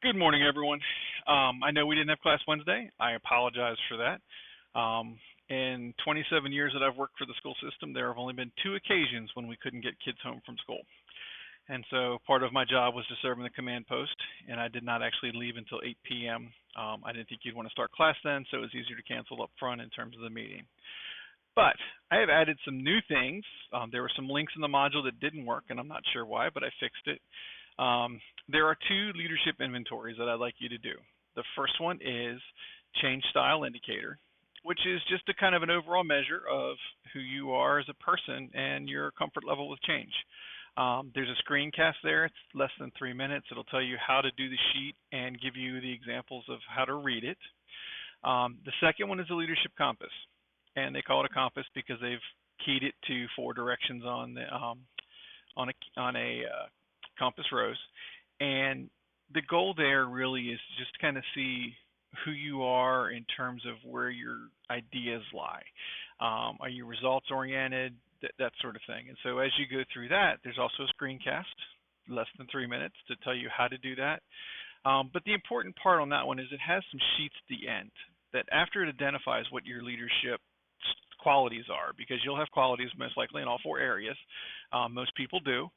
Good morning, everyone. I know we didn't have class Wednesday. I apologize for that. In 27 years that I've worked for the school system, there have only been two occasions when we couldn't get kids home from school. And so part of my job was to serve in the command post, and I did not actually leave until 8 p.m. I didn't think you'd want to start class then, so it was easier to cancel up front in terms of the meeting. But I have added some new things. There were some links in the module that didn't work, and I'm not sure why, but I fixed it. There are two leadership inventories that I'd like you to do. The first one is change style indicator, which is just a kind of an overall measure of who you are as a person and your comfort level with change. There's a screencast there. It's less than 3 minutes. It'll tell you how to do the sheet and give you the examples of how to read it. The second one is a leadership compass, and they call it a compass because they've keyed it to 4 directions on the on a compass rose. And the goal there really is just to kind of see who you are in terms of where your ideas lie. Are you results oriented? That sort of thing. And so as you go through that, there's also a screencast, less than 3 minutes, to tell you how to do that. But the important part on that one is it has some sheets at the end that after it identifies what your leadership qualities are, because you'll have qualities most likely in all 4 areas. Most people do.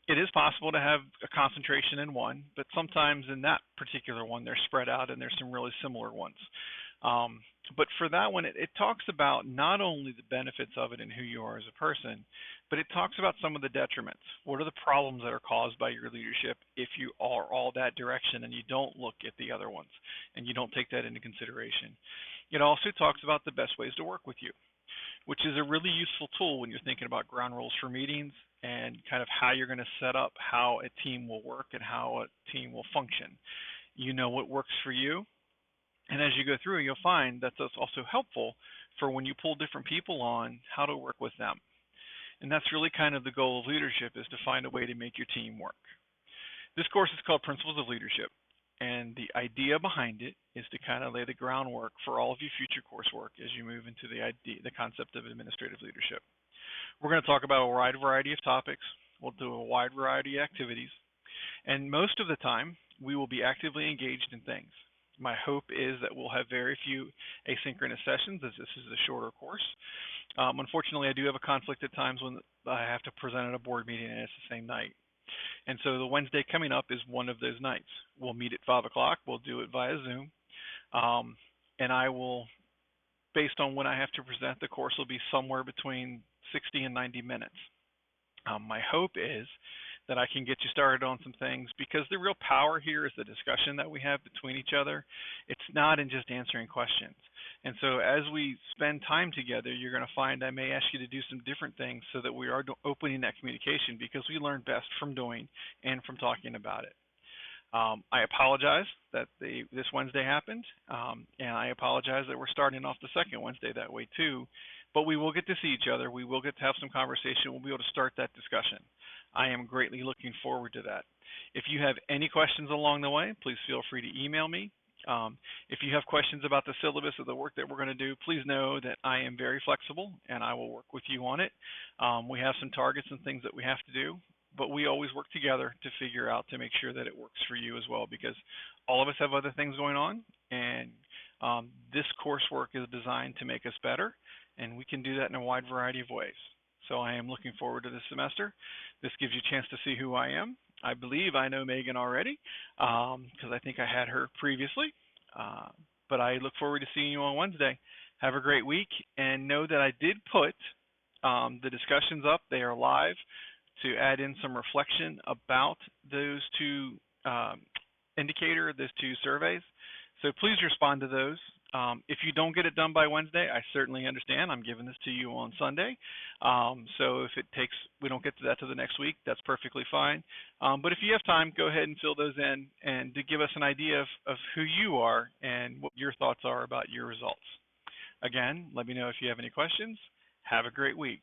It is possible to have a concentration in one, but sometimes in that particular one, they're spread out and there's some really similar ones. But for that one, it talks about not only the benefits of it and who you are as a person, but it talks about some of the detriments. What are the problems that are caused by your leadership if you are all that direction and you don't look at the other ones and you don't take that into consideration? It also talks about the best ways to work with you, which is a really useful tool when you're thinking about ground rules for meetings and kind of how you're going to set up how a team will work and how a team will function. You know what works for you, and as you go through, you'll find that that's also helpful for when you pull different people on, how to work with them. And that's really kind of the goal of leadership, is to find a way to make your team work. This course is called Principles of Leadership, and the idea behind it is to kind of lay the groundwork for all of your future coursework as you move into the concept of administrative leadership. We're going to talk about a wide variety of topics. We'll do a wide variety of activities, and most of the time, we will be actively engaged in things. My hope is that we'll have very few asynchronous sessions, as this is a shorter course. Unfortunately, I do have a conflict at times when I have to present at a board meeting and it's the same night. And so the Wednesday coming up is one of those nights. We'll meet at 5 o'clock. We'll do it via Zoom. And I will, based on when I have to present, the course will be somewhere between 60 and 90 minutes. My hope is that I can get you started on some things, because the real power here is the discussion that we have between each other. It's not in just answering questions. And so as we spend time together, you're going to find I may ask you to do some different things so that we are opening that communication, because we learn best from doing and from talking about it. I apologize that this Wednesday happened, and I apologize that we're starting off the second Wednesday that way too. But we will get to see each other. We will get to have some conversation. We'll be able to start that discussion. I am greatly looking forward to that. If you have any questions along the way, please feel free to email me. If you have questions about the syllabus of the work that we're going to do, please know that I am very flexible and I will work with you on it. We have some targets and things that we have to do, but we always work together to figure out to make sure that it works for you as well, because all of us have other things going on, and this coursework is designed to make us better, and we can do that in a wide variety of ways. So I am looking forward to this semester. This gives you a chance to see who I am. I believe I know Megan already, because I think I had her previously. But I look forward to seeing you on Wednesday. Have a great week, and know that I did put the discussions up. They are live, to add in some reflection about those two those two surveys. So please respond to those. If you don't get it done by Wednesday, I certainly understand. I'm giving this to you on Sunday. So if we don't get to that to the next week, that's perfectly fine. But if you have time, go ahead and fill those in, and to give us an idea of who you are and what your thoughts are about your results. Again, let me know if you have any questions. Have a great week.